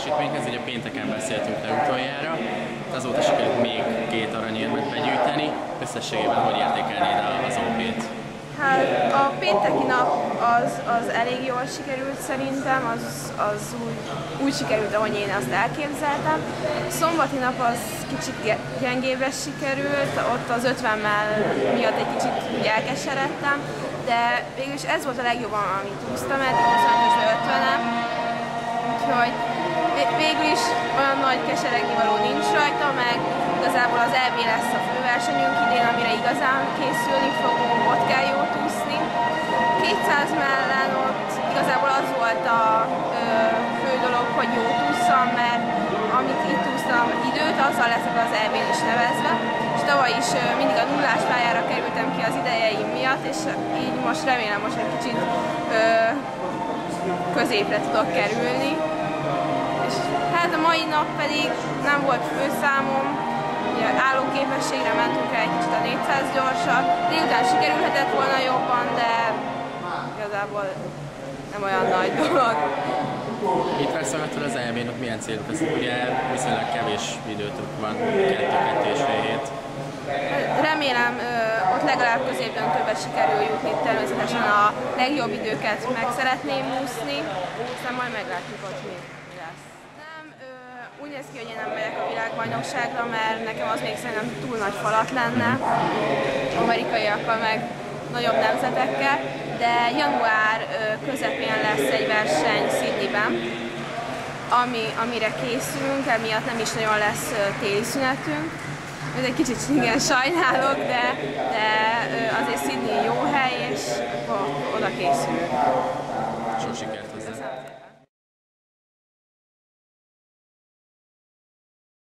teljesítményhez, ugye pénteken beszéltünk le utoljára, azóta sikerült még 2 aranyérmet begyűjteni. Összességében hogy értékelnéd az OP-t? Hát a pénteki nap az elég jól sikerült szerintem, az úgy sikerült, ahogy én azt elképzeltem. A szombati nap az kicsit gyengébbre sikerült, ott az 50-mel miatt egy kicsit elkeseredtem, de végülis ez volt a legjobb, amit úsztam, eddig 25-50-em, úgyhogy végül is olyan nagy keseregnivaló nincs rajta, meg igazából az EB lesz a főversenyünk idén, amire igazán készülni fogunk, ott kell jót úszni. 200 mellen ott igazából az volt a fő dolog, hogy jót ússzam, mert amit itt úsztam időt, azzal leszek az EB-n is nevezve, és tavaly is mindig a nullás pályára kerültem ki az idejeim miatt, és így most remélem, most egy kicsit középre tudok kerülni. És hát a mai nap pedig nem volt főszámom, ugye állóképességre mentünk el egy kicsit a 400 gyorsat, délután sikerülhetett volna jobban, de igazából nem olyan nagy dolog. Itt Várszalától az EB-n ott milyen célok lesznek? Ugye viszonylag kevés időtök van, 2-2,5 hét. Remélem ott legalább középdöntőbe sikerül jutni, természetesen a legjobb időket meg szeretném úszni, aztán majd meglátjuk ott mi lesz. Nem, úgy néz ki, hogy én nem megyek a világbajnokságra, mert nekem az még szerintem túl nagy falat lenne, amerikaiakkal meg nagyobb nemzetekkel, de január közepén lesz egy verseny Sydneyben, amire készülünk, emiatt nem is nagyon lesz téli szünetünk. Ez egy kicsit igen sajnálok, de azért Sydney jó hely, és oda készülünk. Sok sikert!